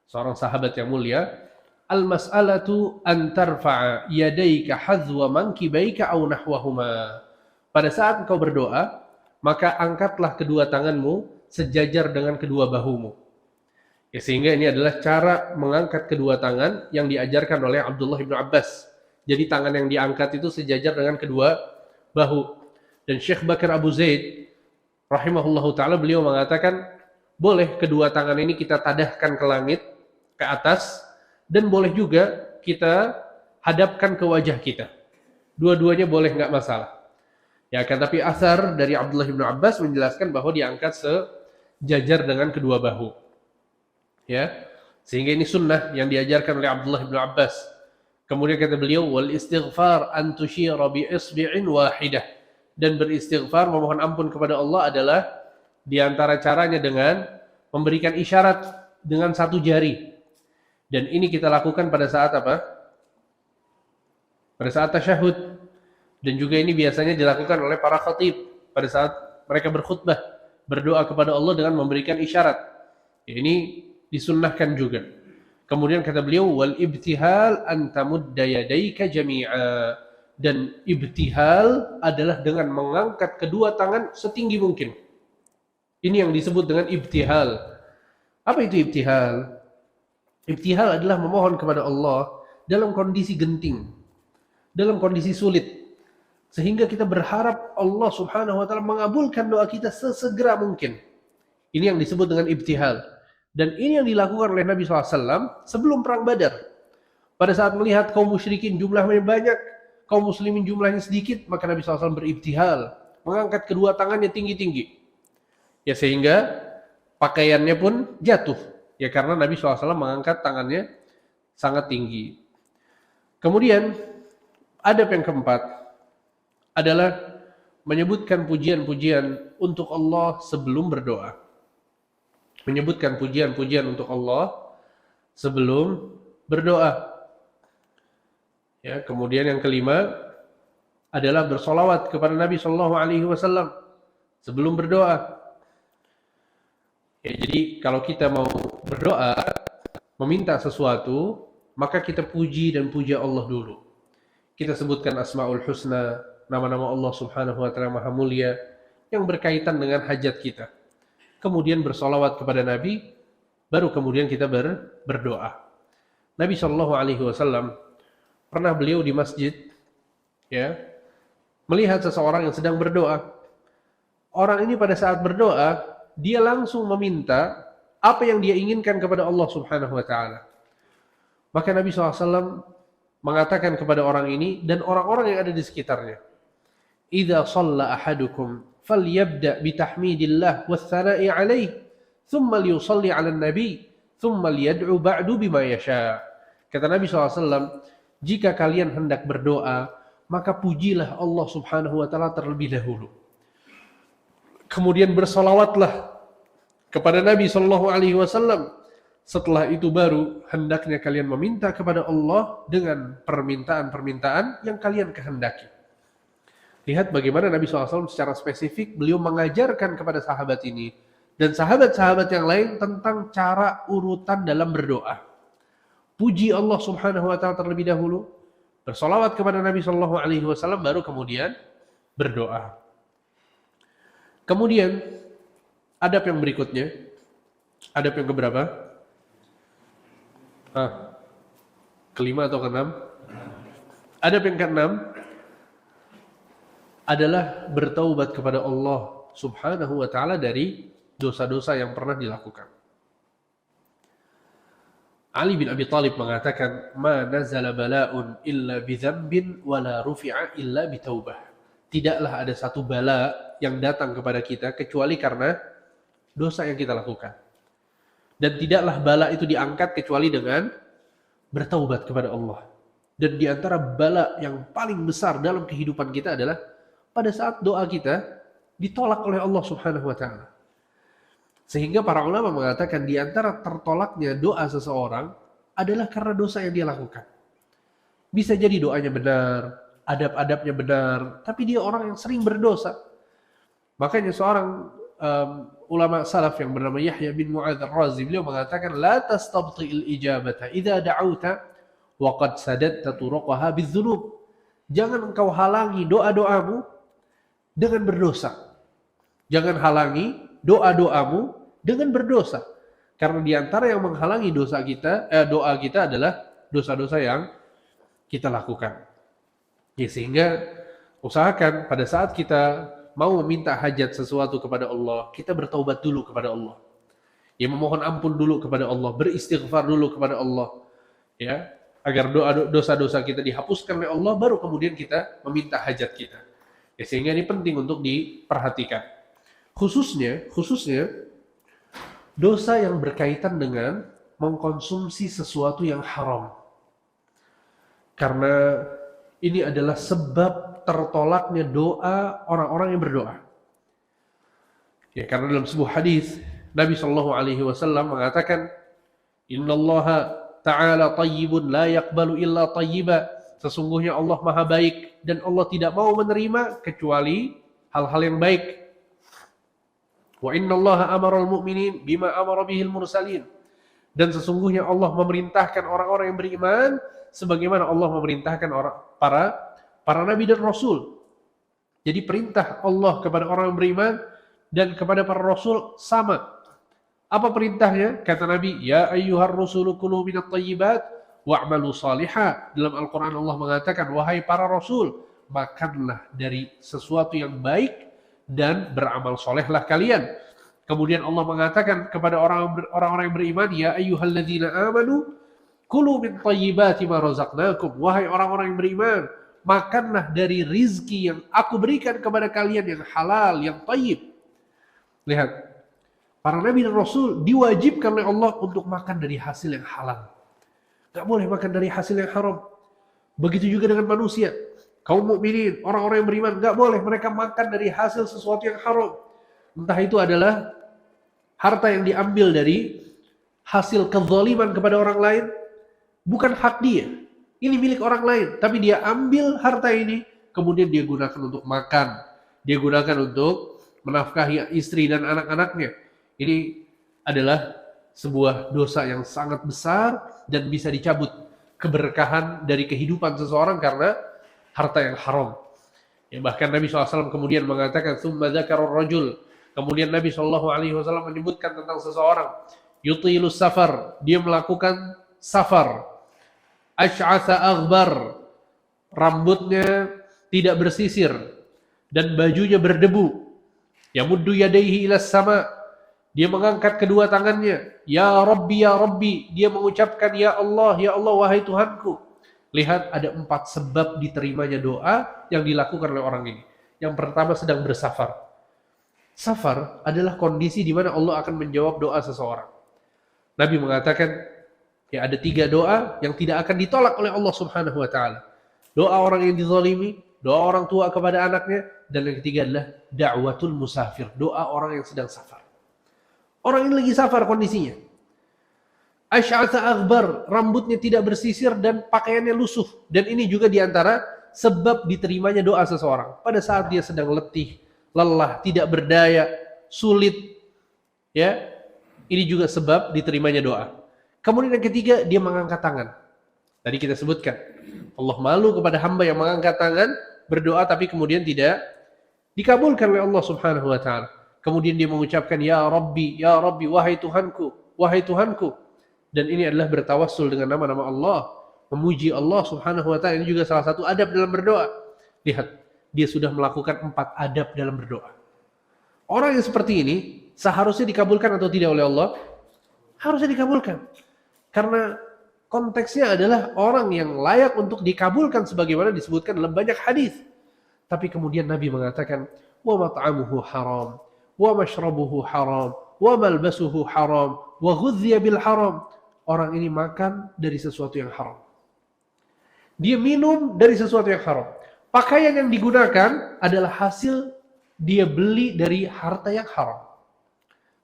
seorang sahabat yang mulia, al-mas'alatu an tarfa'a yadayka hazwa mankibayka aw nahwahuma. Pada saat engkau berdoa, maka angkatlah kedua tanganmu sejajar dengan kedua bahumu. Ya, sehingga ini adalah cara mengangkat kedua tangan yang diajarkan oleh Abdullah bin Abbas. Jadi tangan yang diangkat itu sejajar dengan kedua bahu. Dan Syekh Bakar Abu Zaid rahimahullahu ta'ala beliau mengatakan boleh kedua tangan ini kita tadahkan ke langit, ke atas, dan boleh juga kita hadapkan ke wajah kita. Dua-duanya boleh, nggak masalah. Ya kan, tapi asar dari Abdullah bin Abbas menjelaskan bahwa diangkat sejajar dengan kedua bahu. Ya, sehingga ini sunnah yang diajarkan oleh Abdullah bin Abbas. Kemudian kata beliau, wal istighfar an tusyira bi isbi'in wahidah. Dan beristighfar, memohon ampun kepada Allah adalah di antara caranya dengan memberikan isyarat dengan satu jari. Dan ini kita lakukan pada saat apa? Pada saat tasyahud. Dan juga ini biasanya dilakukan oleh para khatib pada saat mereka berkhutbah, berdoa kepada Allah dengan memberikan isyarat. Ini disunnahkan juga. Kemudian kata beliau, wal ibtihal an tamudda yadayka jami'a. Dan ibtihal adalah dengan mengangkat kedua tangan setinggi mungkin. Ini yang disebut dengan ibtihal. Apa itu ibtihal? Ibtihal adalah memohon kepada Allah dalam kondisi genting, dalam kondisi sulit, sehingga kita berharap Allah subhanahu wa ta'ala mengabulkan doa kita sesegera mungkin. Ini yang disebut dengan ibtihal. Dan ini yang dilakukan oleh Nabi SAW sebelum perang Badar. Pada saat melihat kaum musyrikin jumlahnya banyak, kaum muslimin jumlahnya sedikit, maka Nabi SAW beribtihal, mengangkat kedua tangannya tinggi-tinggi. Ya, sehingga pakaiannya pun jatuh. Ya, karena Nabi SAW mengangkat tangannya sangat tinggi. Kemudian, adab yang keempat adalah menyebutkan pujian-pujian untuk Allah sebelum berdoa. Menyebutkan pujian-pujian untuk Allah sebelum berdoa. Ya, kemudian yang kelima adalah bersolawat kepada Nabi SAW sebelum berdoa. Ya, jadi kalau kita mau berdoa, meminta sesuatu, maka kita puji dan puja Allah dulu. Kita sebutkan Asmaul Husna, nama-nama Allah subhanahu wa ta'ala maha mulia, yang berkaitan dengan hajat kita. Kemudian bersolawat kepada Nabi, baru kemudian kita berdoa. Nabi SAW pernah beliau di masjid, ya, melihat seseorang yang sedang berdoa. Orang ini pada saat berdoa, dia langsung meminta apa yang dia inginkan kepada Allah subhanahu wa ta'ala. Maka Nabi SAW mengatakan kepada orang ini dan orang-orang yang ada di sekitarnya, "Idza shalla ahadukum falyabda bitahmidillah wathana'i alaih, thumma liyusalli 'alan nabi, thumma liyad'u ba'du bima yasha." Kata Nabi SAW, jika kalian hendak berdoa, maka pujilah Allah subhanahu wa ta'ala terlebih dahulu. Kemudian bersolawatlah kepada Nabi SAW. Setelah itu baru hendaknya kalian meminta kepada Allah dengan permintaan-permintaan yang kalian kehendaki. Lihat bagaimana Nabi SAW secara spesifik beliau mengajarkan kepada sahabat ini dan sahabat-sahabat yang lain tentang cara urutan dalam berdoa. Puji Allah subhanahu wa ta'ala terlebih dahulu, bersolawat kepada Nabi SAW, baru kemudian berdoa. Kemudian adab yang berikutnya, adab yang keberapa? Kelima atau keenam? Adab yang keenam adalah bertaubat kepada Allah subhanahu wa ta'ala dari dosa-dosa yang pernah dilakukan. Ali bin Abi Thalib mengatakan, "Ma nazala bala'un illa bidzambin wa la rufi'a illa bitaubah." Tidaklah ada satu bala yang datang kepada kita kecuali karena dosa yang kita lakukan. Dan tidaklah bala itu diangkat kecuali dengan bertaubat kepada Allah. Dan di antara bala yang paling besar dalam kehidupan kita adalah pada saat doa kita ditolak oleh Allah Subhanahu wa ta'ala. Sehingga para ulama mengatakan di antara tertolaknya doa seseorang adalah karena dosa yang dia lakukan. Bisa jadi doanya benar, adab-adabnya benar, tapi dia orang yang sering berdosa. Makanya seorang ulama salaf yang bernama Yahya bin Mu'adz Ar-Razi, beliau mengatakan, la tastabti'il ijabata idza da'auta wa qad sadatta turuqaha bidzunub. Jangan engkau halangi doa-doamu dengan berdosa. Jangan halangi doa-doamu dengan berdosa. Karena di antara yang menghalangi doa kita adalah dosa-dosa yang kita lakukan. Ya, sehingga usahakan pada saat kita mau meminta hajat sesuatu kepada Allah, kita bertaubat dulu kepada Allah. Ya memohon ampun dulu kepada Allah, beristighfar dulu kepada Allah, ya, agar dosa-dosa kita dihapuskan oleh Allah, baru kemudian kita meminta hajat kita. Ya, sehingga ini penting untuk diperhatikan. Khususnya dosa yang berkaitan dengan mengkonsumsi sesuatu yang haram. Karena ini adalah sebab tertolaknya doa orang-orang yang berdoa. Ya, karena dalam sebuah hadis Nabi Shallallahu Alaihi Wasallam mengatakan, Innallaha Ta'ala tayyibun la yaqbalu illa tayyiba. Sesungguhnya Allah Maha baik dan Allah tidak mau menerima kecuali hal-hal yang baik. Wa innallaha amaral mu'minin bima amara bihil mursalin. Dan sesungguhnya Allah memerintahkan orang-orang yang beriman sebagaimana Allah memerintahkan para nabi dan rasul. Jadi perintah Allah kepada orang yang beriman dan kepada para rasul sama. Apa perintahnya? Kata Nabi, Ya ayyuhar rusulu kulu minat tayyibat wa'malu salihah. Dalam Al-Quran Allah mengatakan, wahai para rasul, makanlah dari sesuatu yang baik dan beramal solehlah kalian. Kemudian Allah mengatakan kepada orang-orang yang beriman, Ya ayyuhalladzina amanu kulu min tayyibati ma razaqnakum. Wahai orang-orang yang beriman, makanlah dari rizki yang aku berikan kepada kalian yang halal, yang tayyib. Lihat, para nabi dan rasul diwajibkan oleh Allah untuk makan dari hasil yang halal. Gak boleh makan dari hasil yang haram. Begitu juga dengan manusia. Kaum mukminin, orang-orang yang beriman, gak boleh mereka makan dari hasil sesuatu yang haram. Entah itu adalah harta yang diambil dari hasil kezaliman kepada orang lain, bukan hak dia. Ini milik orang lain, tapi dia ambil harta ini, kemudian dia gunakan untuk makan. Dia gunakan untuk menafkahi istri dan anak-anaknya. Ini adalah sebuah dosa yang sangat besar dan bisa dicabut keberkahan dari kehidupan seseorang karena harta yang haram. Ya, bahkan Nabi SAW kemudian mengatakan, "Tsumma dzakarur rajul." Kemudian Nabi SAW menyebutkan tentang seseorang, yutilus safar, dia melakukan safar, ash'atha aghbar, rambutnya tidak bersisir dan bajunya berdebu, yamuddu yadayhi ilas sama, dia mengangkat kedua tangannya, ya Rabbi, dia mengucapkan ya Allah, wahai Tuhanku. Lihat, ada 4 sebab diterimanya doa yang dilakukan oleh orang ini. Yang pertama, sedang bersafar. Safar adalah kondisi di mana Allah akan menjawab doa seseorang. Nabi mengatakan, ya ada 3 doa yang tidak akan ditolak oleh Allah Subhanahu wa Ta'ala. Doa orang yang dizalimi, doa orang tua kepada anaknya, dan yang ketiga adalah da'watul musafir, doa orang yang sedang safar. Orang ini lagi safar kondisinya. Ash'atha aghbar, rambutnya tidak bersisir dan pakaiannya lusuh. Dan ini juga diantara sebab diterimanya doa seseorang. Pada saat dia sedang letih, lelah, tidak berdaya, sulit. Ya, ini juga sebab diterimanya doa. Kemudian yang ketiga, dia mengangkat tangan. Tadi kita sebutkan, Allah malu kepada hamba yang mengangkat tangan, berdoa tapi kemudian tidak dikabulkan oleh Allah Subhanahu wa Ta'ala. Kemudian dia mengucapkan, Ya Rabbi, wahai Tuhanku. Dan ini adalah bertawassul dengan nama-nama Allah, memuji Allah Subhanahu wa Ta'ala. Ini juga salah satu adab dalam berdoa. Lihat, dia sudah melakukan 4 adab dalam berdoa. Orang yang seperti ini seharusnya dikabulkan atau tidak oleh Allah? Harusnya dikabulkan. Karena konteksnya adalah orang yang layak untuk dikabulkan sebagaimana disebutkan dalam banyak hadis. Tapi kemudian Nabi mengatakan, wa mat'amuhu haram, wa mashrabuhu haram, wa malbasuhu haram, wa ghudhiya bil haram. Orang ini makan dari sesuatu yang haram. Dia minum dari sesuatu yang haram. Pakaian yang digunakan adalah hasil dia beli dari harta yang haram.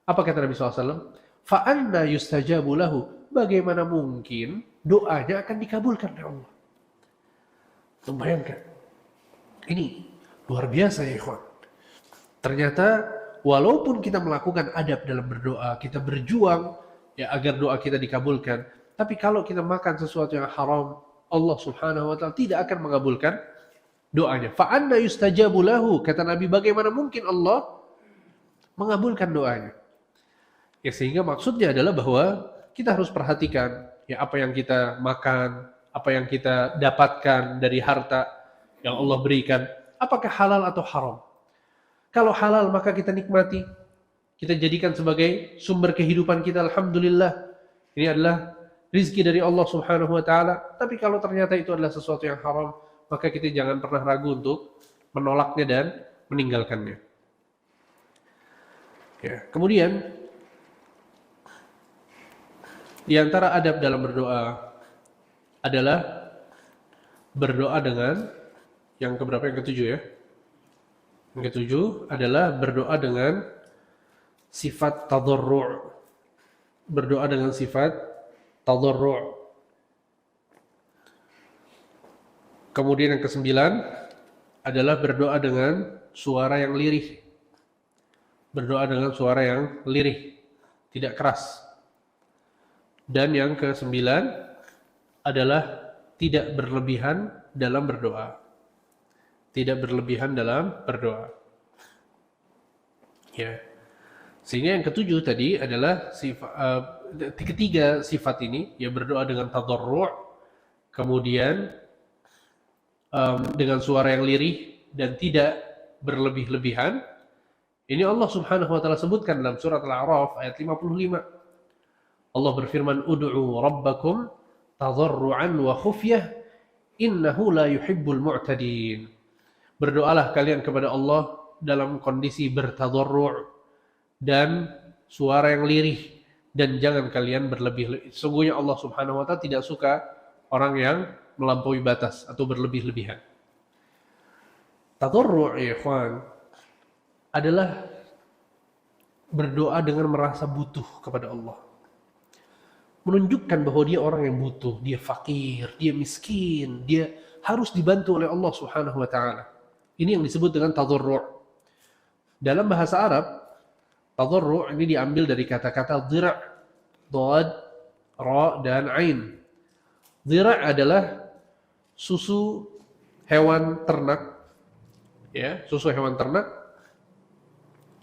Apa kata Nabi SAW? Fa'anna yustajabu lahu. Bagaimana mungkin doanya akan dikabulkan oleh Allah? Bayangkan. Ini luar biasa ya ikhwan. Ternyata walaupun kita melakukan adab dalam berdoa, kita berjuang ya agar doa kita dikabulkan, tapi kalau kita makan sesuatu yang haram, Allah Subhanahu wa Ta'ala tidak akan mengabulkan doanya. Fa'anna yustajabu lahu. Kata Nabi, bagaimana mungkin Allah mengabulkan doanya? Ya, sehingga maksudnya adalah bahwa kita harus perhatikan ya apa yang kita makan, apa yang kita dapatkan dari harta yang Allah berikan, apakah halal atau haram. Kalau halal maka kita nikmati, kita jadikan sebagai sumber kehidupan kita, alhamdulillah. Ini adalah rizki dari Allah Subhanahu wa taala. Tapi kalau ternyata itu adalah sesuatu yang haram, maka kita jangan pernah ragu untuk menolaknya dan meninggalkannya. Ya, kemudian di antara adab dalam berdoa adalah berdoa dengan yang keberapa, yang ketujuh ya. Yang ketujuh adalah berdoa dengan sifat tadarru'. Berdoa dengan sifat tadarru'. Kemudian yang kesembilan adalah berdoa dengan suara yang lirih. Berdoa dengan suara yang lirih, tidak keras. Dan yang kesembilan adalah tidak berlebihan dalam berdoa. Tidak berlebihan dalam berdoa. Ya. Sehingga yang ketujuh tadi adalah ketiga sifat ini, ya, berdoa dengan tadarru', kemudian dengan suara yang lirih dan tidak berlebih-lebihan. Ini Allah Subhanahu wa taala sebutkan dalam surat Al-A'raf ayat 55. Allah berfirman, "Ud'u rabbakum tadarru'an wa khufyah, innahu la yuhibbul mu'tadin." Berdoalah kalian kepada Allah dalam kondisi bertadarru' dan suara yang lirih, dan jangan kalian berlebih. Sesungguhnya Allah Subhanahu wa taala tidak suka orang yang melampaui batas atau berlebih-lebihan. Tadarru', ya ikhwan, adalah berdoa dengan merasa butuh kepada Allah. Menunjukkan bahwa dia orang yang butuh, dia fakir, dia miskin, dia harus dibantu oleh Allah Subhanahu wa taala. Ini yang disebut dengan tadarru'. Dalam bahasa Arab, tadarru' ini diambil dari kata-kata dhira', dhad, ra dan ain. Dhira' adalah susu hewan ternak, ya, susu hewan ternak,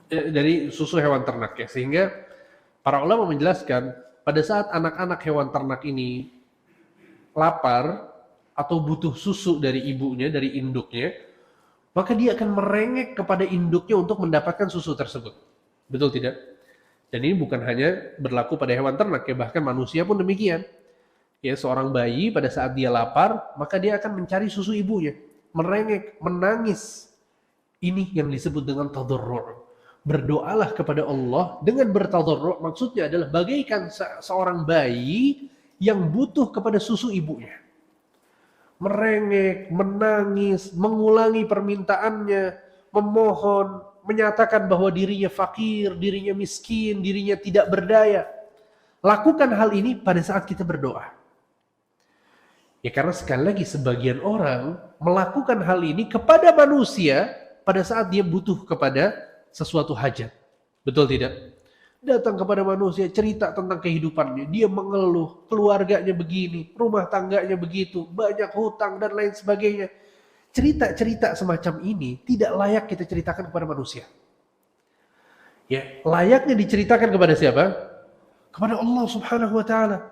dari susu hewan ternak, ya. Sehingga para ulama menjelaskan pada saat anak-anak hewan ternak ini lapar atau butuh susu dari ibunya, dari induknya, maka dia akan merengek kepada induknya untuk mendapatkan susu tersebut. Betul tidak? Dan ini bukan hanya berlaku pada hewan ternak, ya, bahkan manusia pun demikian. Ya, seorang bayi pada saat dia lapar, maka dia akan mencari susu ibunya, merengek, menangis. Ini yang disebut dengan tadarru'. Berdoalah kepada Allah dengan bertadarru', maksudnya adalah bagaikan seorang bayi yang butuh kepada susu ibunya. Merengek, menangis, mengulangi permintaannya, memohon, menyatakan bahwa dirinya fakir, dirinya miskin, dirinya tidak berdaya. Lakukan hal ini pada saat kita berdoa. Ya, karena sekali lagi sebagian orang melakukan hal ini kepada manusia pada saat dia butuh kepada sesuatu hajat. Betul tidak? Datang kepada manusia, cerita tentang kehidupannya, dia mengeluh, keluarganya begini, rumah tangganya begitu, banyak hutang dan lain sebagainya. Cerita-cerita semacam ini tidak layak kita ceritakan kepada manusia. Ya, layaknya diceritakan kepada siapa? Kepada Allah Subhanahu wa taala.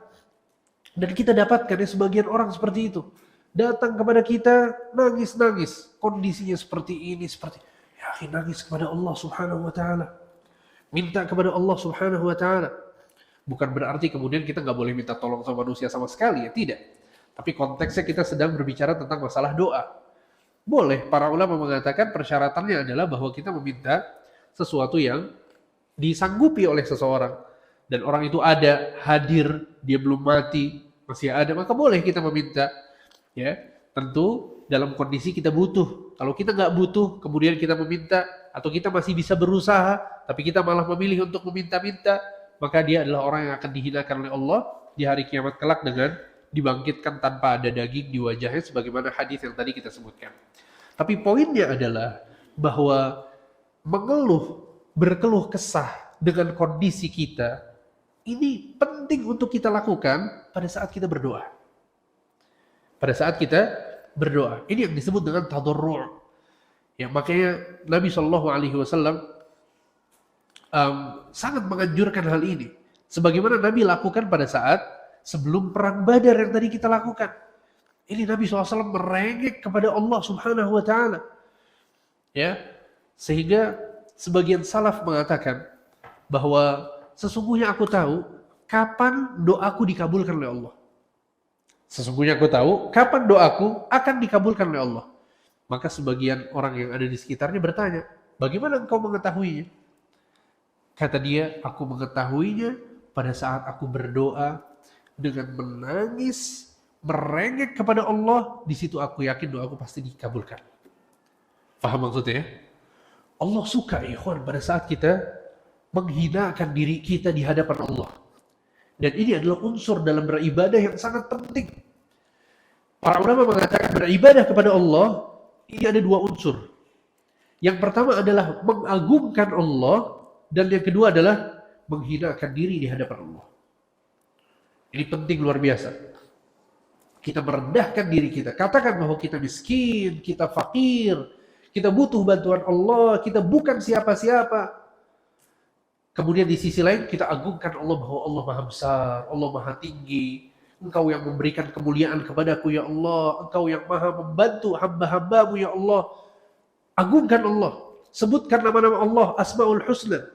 Dan kita dapatkan ya sebagian orang seperti itu. Datang kepada kita nangis-nangis, kondisinya seperti ini, seperti nangis kepada Allah Subhanahu wa taala. Minta kepada Allah Subhanahu wa taala. Bukan berarti kemudian kita nggak boleh minta tolong sama manusia sama sekali, ya, tidak. Tapi konteksnya kita sedang berbicara tentang masalah doa. Boleh, para ulama mengatakan persyaratannya adalah bahwa kita meminta sesuatu yang disanggupi oleh seseorang. Dan orang itu ada, hadir, dia belum mati, masih ada, maka boleh kita meminta. Ya, tentu dalam kondisi kita butuh. Kalau kita nggak butuh, kemudian kita meminta, atau kita masih bisa berusaha, tapi kita malah memilih untuk meminta-minta, maka dia adalah orang yang akan dihinakan oleh Allah di hari kiamat kelak dengan dibangkitkan tanpa ada daging di wajahnya, sebagaimana hadis yang tadi kita sebutkan. Tapi poinnya adalah bahwa berkeluh kesah dengan kondisi kita, ini penting untuk kita lakukan pada saat kita berdoa. Pada saat kita berdoa. Ini yang disebut dengan tadarru'. Ya, makanya Nabi SAW sangat menganjurkan hal ini. Sebagaimana Nabi lakukan pada saat sebelum perang Badar yang tadi kita lakukan. Ini Nabi SAW merengek kepada Allah Subhanahu wa taala. Ya, sehingga sebagian salaf mengatakan bahwa sesungguhnya aku tahu kapan doaku dikabulkan oleh Allah. Sesungguhnya aku tahu kapan doaku akan dikabulkan oleh Allah. Maka sebagian orang yang ada di sekitarnya bertanya, bagaimana engkau mengetahuinya? Kata dia, aku mengetahuinya pada saat aku berdoa dengan menangis, merengek kepada Allah. Di situ aku yakin doaku pasti dikabulkan. Paham maksudnya? Allah suka ikhwan pada saat kita menghinakan diri kita di hadapan Allah. Dan ini adalah unsur dalam beribadah yang sangat penting. Para ulama mengatakan beribadah kepada Allah, ini ada dua unsur. Yang pertama adalah mengagungkan Allah, dan yang kedua adalah menghinakan diri di hadapan Allah. Ini penting luar biasa. Kita merendahkan diri kita. Katakan bahwa kita miskin, kita fakir, kita butuh bantuan Allah, kita bukan siapa-siapa. Kemudian di sisi lain kita agungkan Allah bahwa Allah Maha Besar, Allah Maha Tinggi. Engkau yang memberikan kemuliaan kepadaku ya Allah. Engkau yang Maha membantu hamba-hambamu ya Allah. Agungkan Allah. Sebutkan nama-nama Allah, Asmaul Husna.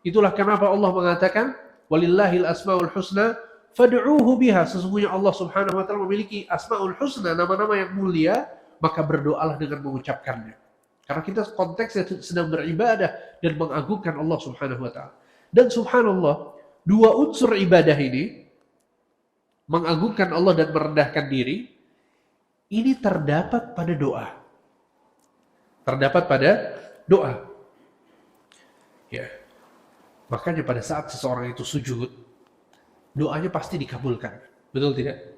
Itulah kenapa Allah mengatakan, Walillahil Asmaul Husna, fad'uuhu biha. Sesungguhnya Allah Subhanahu wa taala memiliki Asmaul Husna, nama-nama yang mulia, maka berdoalah dengan mengucapkannya. Karena kita konteksnya sedang beribadah dan mengagungkan Allah Subhanahu wa taala. Dan subhanallah, dua unsur ibadah ini, mengagungkan Allah dan merendahkan diri, ini terdapat pada doa. Terdapat pada doa. Ya. Makanya pada saat seseorang itu sujud, doanya pasti dikabulkan. Betul tidak?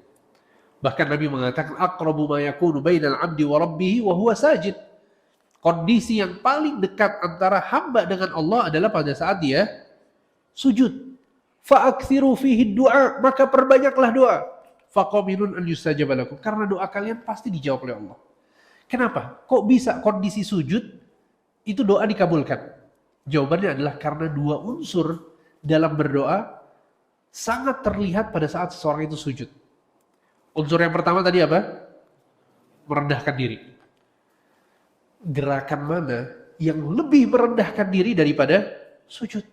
Bahkan Nabi mengatakan, aqrabu ma yakunu bainal 'abdi wa rabbih wa huwa sajid. Kondisi yang paling dekat antara hamba dengan Allah adalah pada saat dia sujud. Fa'akthiru fihi du'a, maka perbanyaklah doa. Faqaminun an yustajaba lakum, karena doa kalian pasti dijawab oleh Allah. Kenapa? Kok bisa kondisi sujud itu doa dikabulkan? Jawabannya adalah karena dua unsur dalam berdoa sangat terlihat pada saat seseorang itu sujud. Unsur yang pertama tadi apa? Merendahkan diri. Gerakan mana yang lebih merendahkan diri daripada sujud?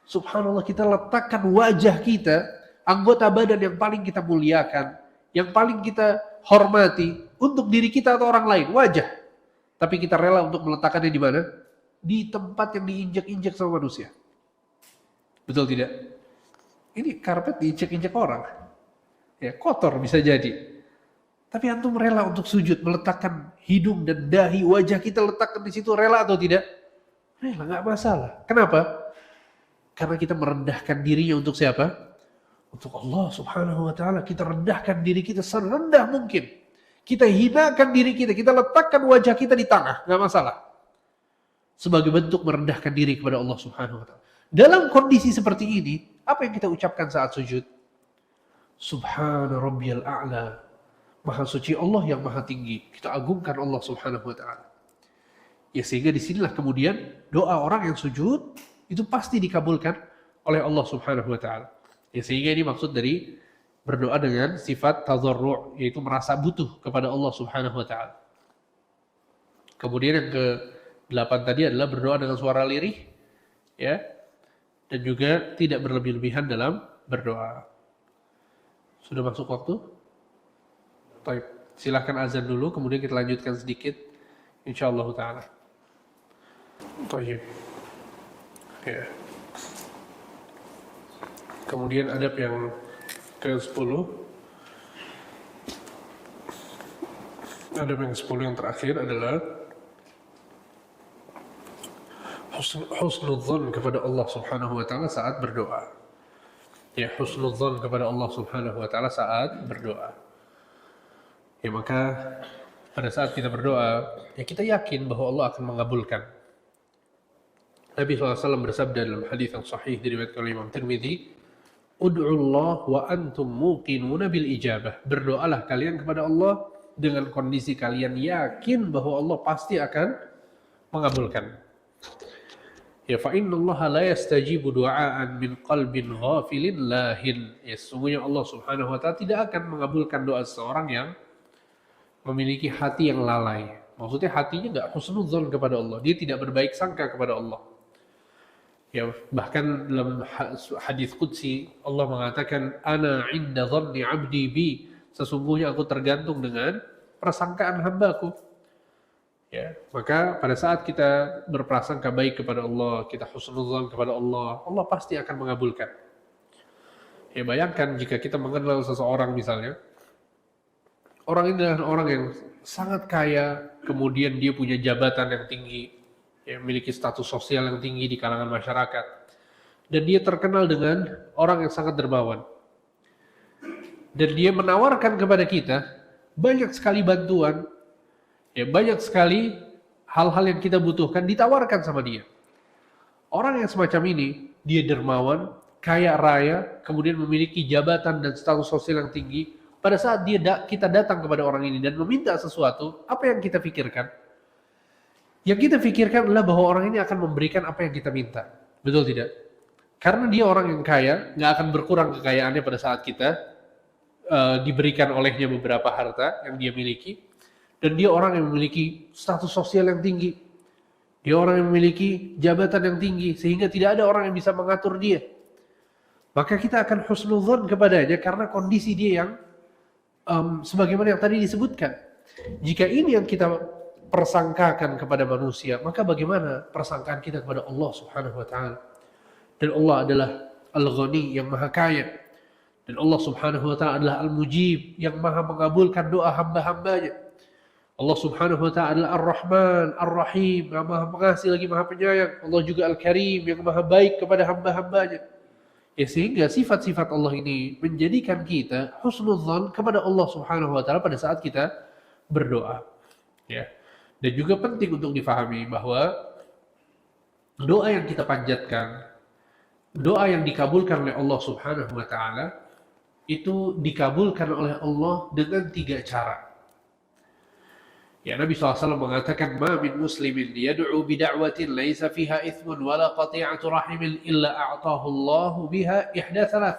Subhanallah, kita letakkan wajah kita, anggota badan yang paling kita muliakan, yang paling kita hormati untuk diri kita atau orang lain, wajah. Tapi kita rela untuk meletakkannya di mana? Di tempat yang diinjak-injak sama manusia. Betul tidak? Ini karpet diinjak-injak orang. Ya, kotor bisa jadi. Tapi antum rela untuk sujud, meletakkan hidung dan dahi, wajah kita letakkan di situ, rela atau tidak? Rela, nggak masalah. Kenapa? Karena kita merendahkan dirinya untuk siapa? Untuk Allah Subhanahu wa taala. Kita rendahkan diri kita serendah mungkin. Kita hinakan diri kita, kita letakkan wajah kita di tanah, nggak masalah. Sebagai bentuk merendahkan diri kepada Allah Subhanahu wa taala. Dalam kondisi seperti ini, apa yang kita ucapkan saat sujud? Subhana rabbiyal a'la. Maha suci Allah yang maha tinggi. Kita agungkan Allah Subhanahu wa taala. Ya, sehingga disinilah kemudian doa orang yang sujud itu pasti dikabulkan oleh Allah Subhanahu wa taala. Ya, sehingga ini maksud dari berdoa dengan sifat tadharru', yaitu merasa butuh kepada Allah Subhanahu wa taala. Kemudian yang ke-8 tadi adalah berdoa dengan suara lirih, ya. Dan juga tidak berlebih-lebihan dalam berdoa. Sudah masuk waktu? Baik, silakan azan dulu, kemudian kita lanjutkan sedikit, insyaallah taala. Baik. Ya. Kemudian adab yang ke-10. Adab yang ke-10 yang terakhir adalah husnudzon kepada Allah Subhanahu wa taala saat berdoa. Ya, husnudzon kepada Allah Subhanahu wa taala saat berdoa. Ya, maka pada saat kita berdoa, ya kita yakin bahwa Allah akan mengabulkan. Nabi SAW bersabda dalam hadis yang sahih diriwayatkan oleh Imam Tirmidzi, "Ud'ullah wa antum muqinuna bil ijabah." Berdoalah kalian kepada Allah dengan kondisi kalian yakin bahwa Allah pasti akan mengabulkan. Ya, fa innallaha la yastajibu du'aan min qalbin ghafilin lahin. Ya, sesungguhnya Allah Subhanahu wa taala tidak akan mengabulkan doa seseorang yang memiliki hati yang lalai. Maksudnya hatinya nggak husnudzon kepada Allah. Dia tidak berbaik sangka kepada Allah. Ya, bahkan dalam hadis qudsi Allah mengatakan ana 'inda dhanni 'abdi bi, sesungguhnya aku tergantung dengan persangkaan hambaku. Ya, maka pada saat kita berprasangka baik kepada Allah, kita husnudzan kepada Allah, Allah pasti akan mengabulkan. Ya, bayangkan jika kita mengenal seseorang misalnya, orang ini adalah orang yang sangat kaya, kemudian dia punya jabatan yang tinggi, ya, memiliki status sosial yang tinggi di kalangan masyarakat, dan dia terkenal dengan orang yang sangat dermawan. Dan dia menawarkan kepada kita banyak sekali bantuan, ya, banyak sekali hal-hal yang kita butuhkan ditawarkan sama dia. Orang yang semacam ini, dia dermawan, kaya raya, kemudian memiliki jabatan dan status sosial yang tinggi. Pada saat kita datang kepada orang ini dan meminta sesuatu, apa yang kita pikirkan? Yang kita pikirkan adalah bahwa orang ini akan memberikan apa yang kita minta. Betul tidak? Karena dia orang yang kaya, nggak akan berkurang kekayaannya pada saat kita diberikan olehnya beberapa harta yang dia miliki. Dan dia orang yang memiliki status sosial yang tinggi. Dia orang yang memiliki jabatan yang tinggi, sehingga tidak ada orang yang bisa mengatur dia. Maka kita akan husnudzon kepadanya karena kondisi dia yang sebagaimana yang tadi disebutkan. Jika ini yang kita persangkakan kepada manusia, maka bagaimana persangkaan kita kepada Allah Subhanahu wa taala? Dan Allah adalah Al-Ghani yang maha kaya. Dan Allah Subhanahu wa taala adalah Al-Mujib yang maha mengabulkan doa hamba-hambanya. Allah Subhanahu wa taala adalah Ar-Rahman, Ar-Rahim, yang maha pengasih lagi maha penyayang. Allah juga Al-Karim yang maha baik kepada hamba-hambanya. Ya, sehingga sifat-sifat Allah ini menjadikan kita husnudzan kepada Allah Subhanahu wa taala pada saat kita berdoa. Ya. Dan juga penting untuk difahami bahwa doa yang kita panjatkan, doa yang dikabulkan oleh Allah Subhanahu wa taala itu dikabulkan oleh Allah dengan 3 cara. Ya, Nabi SAW mengatakan, "Ma min muslimin yad'u bi da'watin laisa fiha ithmun wala qati'atu rahimin illa a'tahu Allah biha ihda thalath."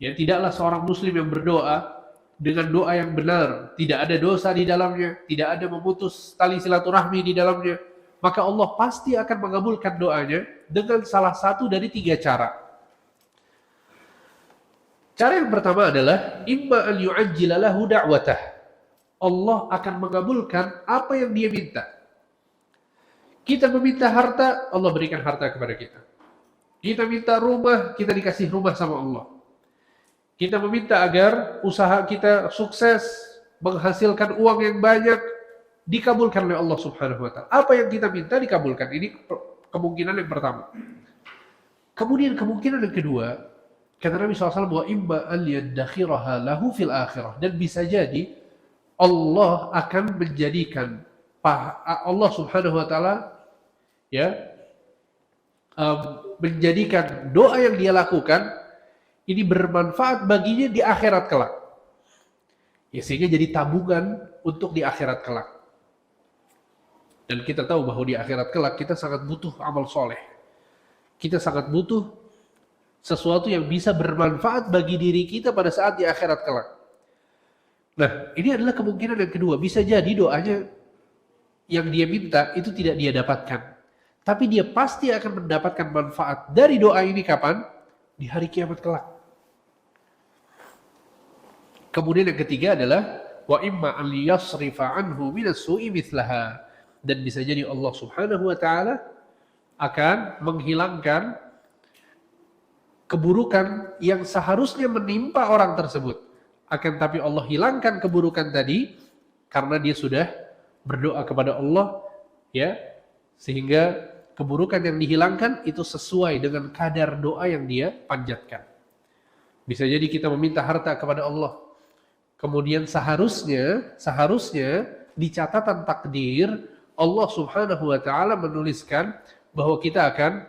Ya, tidaklah seorang muslim yang berdoa dengan doa yang benar, tidak ada dosa di dalamnya, tidak ada memutus tali silaturahmi di dalamnya, maka Allah pasti akan mengabulkan doanya dengan salah satu dari 3 cara. Cara yang pertama adalah imma an yu'ajjila lahu da'watah. Allah akan mengabulkan apa yang dia minta. Kita meminta harta, Allah berikan harta kepada kita. Kita minta rumah, kita dikasih rumah sama Allah. Kita meminta agar usaha kita sukses, menghasilkan uang yang banyak, dikabulkan oleh Allah Subhanahu wa taala. Apa yang kita minta dikabulkan. Ini kemungkinan yang pertama. Kemudian kemungkinan yang kedua, kata Nabi SAW bahwa imma an yaddakhiraha lahu fil akhirah, dan bisa jadi Allah akan menjadikan Allah Subhanahu wa taala menjadikan doa yang dia lakukan ini bermanfaat baginya di akhirat kelak. Ya, sehingga jadi tabungan untuk di akhirat kelak. Dan kita tahu bahwa di akhirat kelak kita sangat butuh amal soleh. Kita sangat butuh sesuatu yang bisa bermanfaat bagi diri kita pada saat di akhirat kelak. Nah, ini adalah kemungkinan yang kedua. Bisa jadi doanya yang dia minta itu tidak dia dapatkan. Tapi dia pasti akan mendapatkan manfaat dari doa ini kapan? Di hari kiamat kelak. Kemudian yang ketiga adalah wa imma an yasrifa anhu minas su'i mithlaha. Dan bisa jadi Allah Subhanahu wa taala akan menghilangkan keburukan yang seharusnya menimpa orang tersebut. Akan tapi Allah hilangkan keburukan tadi karena dia sudah berdoa kepada Allah, ya, sehingga keburukan yang dihilangkan itu sesuai dengan kadar doa yang dia panjatkan. Bisa jadi kita meminta harta kepada Allah, kemudian seharusnya di catatan takdir Allah Subhanahu wa taala menuliskan bahwa kita akan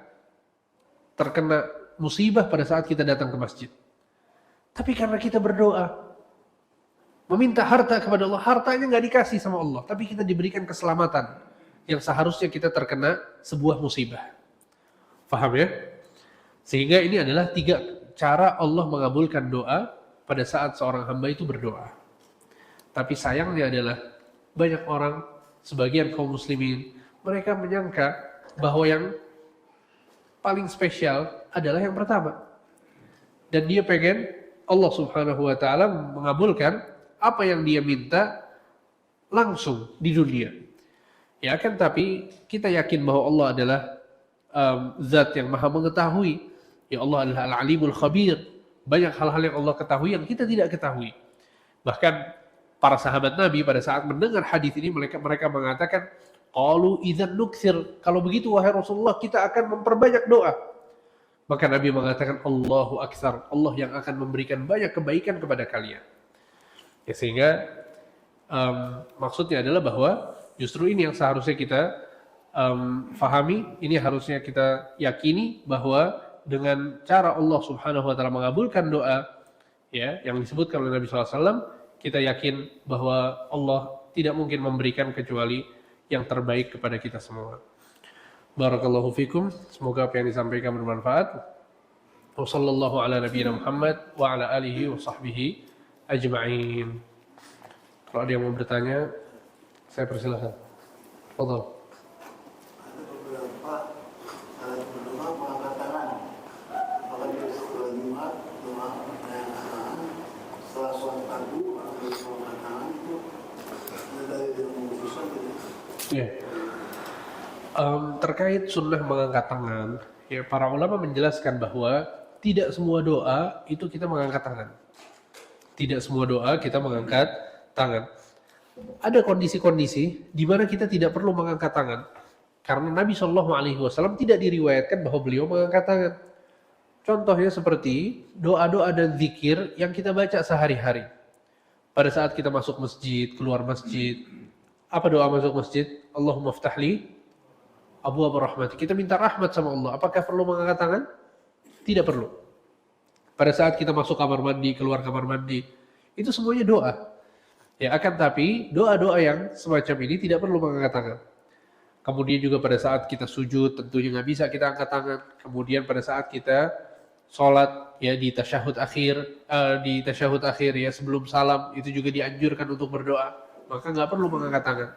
terkena musibah pada saat kita datang ke masjid. Tapi karena kita berdoa meminta harta kepada Allah, hartanya nggak dikasih sama Allah, tapi kita diberikan keselamatan yang seharusnya kita terkena sebuah musibah. Paham ya? Sehingga ini adalah 3 cara Allah mengabulkan doa pada saat seorang hamba itu berdoa. Tapi sayangnya adalah banyak orang, sebagian kaum muslimin, mereka menyangka bahwa yang paling spesial adalah yang pertama. Dan dia pengen Allah Subhanahu wa taala mengabulkan apa yang dia minta langsung di dunia. Ya kan, tapi kita yakin bahwa Allah adalah zat yang maha mengetahui. Ya Allah adalah al-alimul khabir. Banyak hal-hal yang Allah ketahui yang kita tidak ketahui. Bahkan para sahabat Nabi pada saat mendengar hadis ini mereka mengatakan, qalu idzan nukthir, kalau begitu wahai Rasulullah kita akan memperbanyak doa. Maka Nabi mengatakan Allahu aktsar, Allah yang akan memberikan banyak kebaikan kepada kalian. Ya, sehingga maksudnya adalah bahwa justru ini yang seharusnya kita fahami, ini harusnya kita yakini bahwa dengan cara Allah Subhanahu wa taala mengabulkan doa ya yang disebutkan oleh Nabi SAW, kita yakin bahwa Allah tidak mungkin memberikan kecuali yang terbaik kepada kita semua. Barakallahu fikum, semoga apa yang disampaikan bermanfaat. Wa sallallahu ala nabiyina Muhammad wa ala alihi wa sahbihi ajma'in. Kalau ada yang mau bertanya, saya persilahkan. Fadhal. Ada beberapa berdoa mengangkat tangan. Apalagi setelah Jumat, doa mengangkat setelah sholat fardu, mengangkat tangan itu ada yang mengkhususkan gitu. Ya. Terkait sunnah mengangkat tangan, ya para ulama menjelaskan bahwa tidak semua doa itu kita mengangkat tangan. Tidak semua doa kita mengangkat tangan. Ada kondisi-kondisi di mana kita tidak perlu mengangkat tangan, karena Nabi SAW tidak diriwayatkan bahwa beliau mengangkat tangan. Contohnya seperti doa-doa dan zikir yang kita baca sehari-hari. Pada saat kita masuk masjid, keluar masjid, apa doa masuk masjid? Allahumma ftahli abwaab rahmat. Kita minta rahmat sama Allah. Apakah perlu mengangkat tangan? Tidak perlu. Pada saat kita masuk kamar mandi, keluar kamar mandi, itu semuanya doa. Ya, akan tapi doa-doa yang semacam ini tidak perlu mengangkat tangan. Kemudian juga pada saat kita sujud tentunya nggak bisa kita angkat tangan. Kemudian pada saat kita sholat ya di tasyahud akhir ya sebelum salam itu juga dianjurkan untuk berdoa. Maka nggak perlu mengangkat tangan.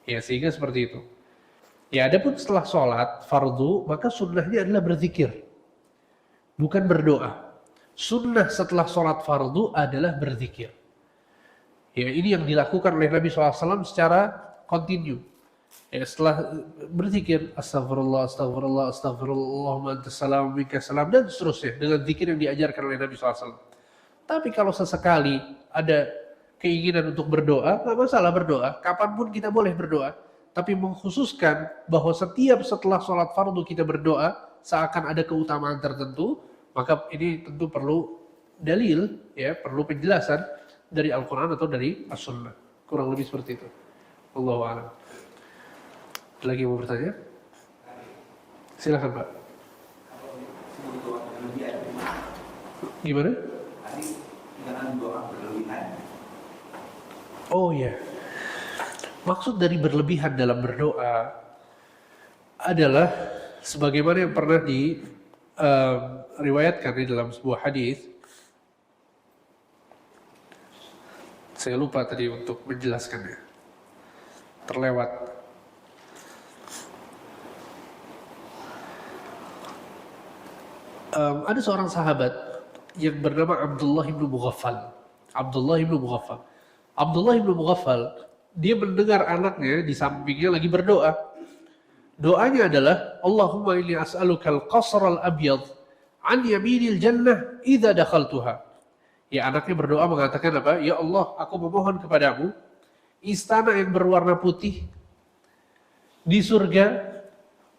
Ya, sehingga seperti itu. Ya, adapun setelah sholat fardu maka sunnahnya adalah berzikir, bukan berdoa. Sunnah setelah sholat fardu adalah berzikir. Ya, ini yang dilakukan oleh Nabi SAW secara kontinu. Ya, setelah berzikir astagfirullah, astagfirullah, astagfirullahumma antassalam, minkasalam, dan seterusnya dengan zikir yang diajarkan oleh Nabi SAW. Tapi kalau sesekali ada keinginan untuk berdoa, nggak masalah berdoa. Kapanpun kita boleh berdoa. Tapi mengkhususkan bahwa setiap setelah sholat fardu kita berdoa seakan ada keutamaan tertentu, maka ini tentu perlu dalil, ya, perlu penjelasan dari Al-Quran atau dari As-Sunnah. Kurang lebih seperti itu. Wallahu a'lam. Lagi mau bertanya? Silakan Pak. Gimana? Oh ya. Maksud dari berlebihan dalam berdoa adalah sebagaimana yang pernah diriwayatkan di dalam sebuah hadis. Saya lupa tadi untuk menjelaskannya. Terlewat. Ada seorang sahabat yang bernama Abdullah bin Mughaffal. Abdullah bin Mughaffal, dia mendengar anaknya di sampingnya lagi berdoa. Doanya adalah Allahumma inni as'aluka al-qasr al-abyad an yaminil jannah idza dakhaltuha. Ya, anaknya berdoa mengatakan apa? Ya Allah, aku memohon kepadamu istana yang berwarna putih di surga,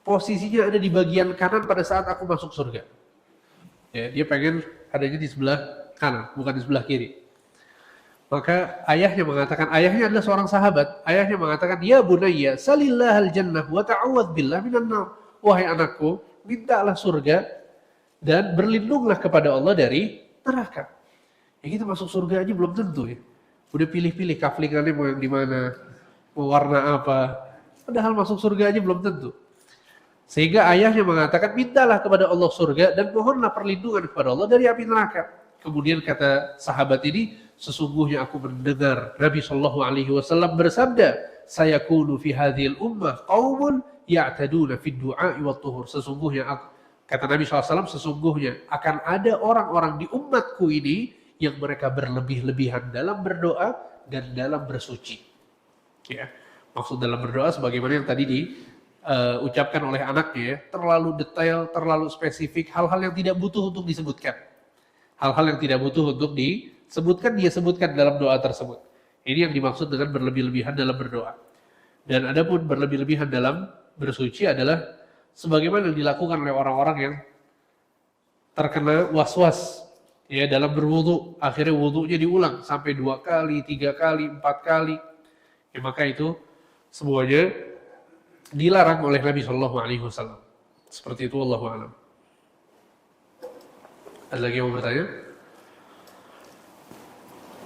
posisinya ada di bagian kanan pada saat aku masuk surga. Ya, dia pengen adanya di sebelah kanan, bukan di sebelah kiri. Maka ayahnya adalah seorang sahabat. Ayahnya mengatakan, ya bunayya, salillahal jannah wa ta'awwadz billah minan nar. Wahai anakku, mintalah surga dan berlindunglah kepada Allah dari neraka. Ya, kita masuk surga aja belum tentu ya. Udah pilih-pilih kaflingannya mau yang di mana, mau warna apa. Padahal masuk surga aja belum tentu. Sehingga ayahnya mengatakan, mintalah kepada Allah surga dan mohonlah perlindungan kepada Allah dari api neraka. Kemudian kata sahabat ini, sesungguhnya aku mendengar Nabi SAW bersabda, sayakunu fi hadhil ummah qaumun ya'taduna fid du'a'i wat tuhur. Sesungguhnya kata Nabi SAW, sesungguhnya akan ada orang-orang di umatku ini yang mereka berlebih-lebihan dalam berdoa dan dalam bersuci. Ya, maksud dalam berdoa sebagaimana yang tadi diucapkan oleh anaknya, ya, terlalu detail, terlalu spesifik, hal-hal yang tidak butuh untuk disebutkan. Hal-hal yang tidak butuh untuk disebutkan, dia sebutkan dalam doa tersebut. Ini yang dimaksud dengan berlebih-lebihan dalam berdoa. Dan adapun berlebih-lebihan dalam bersuci adalah sebagaimana yang dilakukan oleh orang-orang yang terkena was-was ya dalam berwudu, akhirnya wudunya diulang sampai 2 kali, 3 kali, 4 kali. Ya, maka itu semuanya dilarang oleh Nabi Shallallahu Alaihi Wasallam. Seperti itu, wallahu a'lam. Ada lagi yang mau bertanya?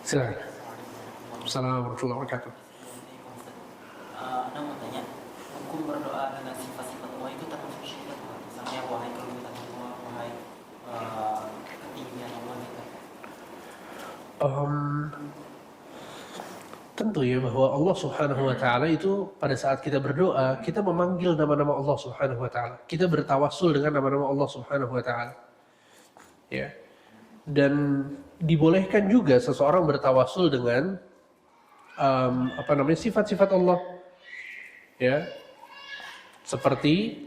Silakan. Assalamualaikum warahmatullahi wabarakatuh. Anda mau tanya, hukum berdoa dengan sifat-sifat Allah itu termasuk syirik? Misalnya, wahai keluhuran Allah, wahai ketinggian Allah gitu. Tentu ya bahwa Allah Subhanahu wa taala itu pada saat kita berdoa, kita memanggil nama-nama Allah Subhanahu wa taala. Kita bertawassul dengan nama-nama Allah Subhanahu wa taala. Ya. Dan dibolehkan juga seseorang bertawassul dengan sifat-sifat Allah. Ya. Seperti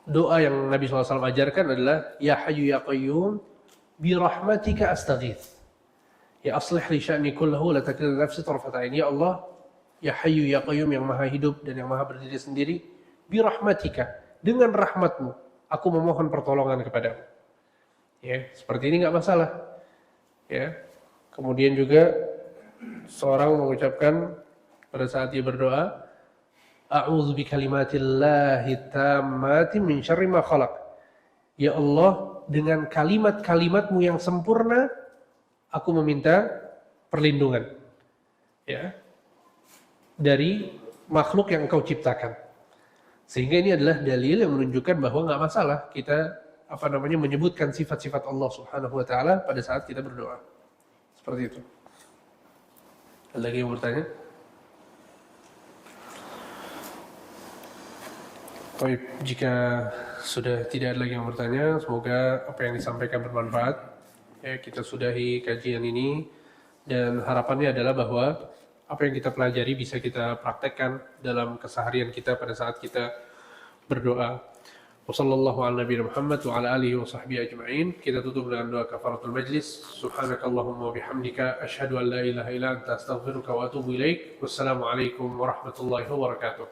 doa yang Nabi SAW ajarkan adalah ya hayyu ya qayyum bi rahmatika astaghits. Ya aslih li sya'ni kullahu la takilna nafsi tarfata ain. Ya Allah, ya hayyu ya qayyum yang maha hidup dan yang maha berdiri sendiri, bi rahmatika, dengan rahmatmu aku memohon pertolongan kepadamu. Ya, seperti ini enggak masalah. Ya. Kemudian juga seorang mengucapkan pada saat dia berdoa, a'udzu bikalimatillahi tammati min syarri ma khalaq. Ya Allah, dengan kalimat-kalimatmu yang sempurna aku meminta perlindungan, ya, dari makhluk yang Engkau ciptakan. Sehingga ini adalah dalil yang menunjukkan bahwa nggak masalah kita menyebutkan sifat-sifat Allah Subhanahu wa taala pada saat kita berdoa. Seperti itu. Ada lagi yang bertanya? Baik, jika sudah tidak ada lagi yang bertanya, semoga apa yang disampaikan bermanfaat. Ya, kita sudahi kajian ini dan harapannya adalah bahwa apa yang kita pelajari bisa kita praktekkan dalam keseharian kita pada saat kita berdoa. Wassallallahu ala nabiyina Muhammad wa ala alihi wa sahbihi ajma'in. Kita tutup dengan doa kafaratul majlis. Subhanakallahumma wa bihamdika asyhadu an la ilaha illa anta astaghfiruka wa atubu ilaik. Wassalamualaikum warahmatullahi wabarakatuh.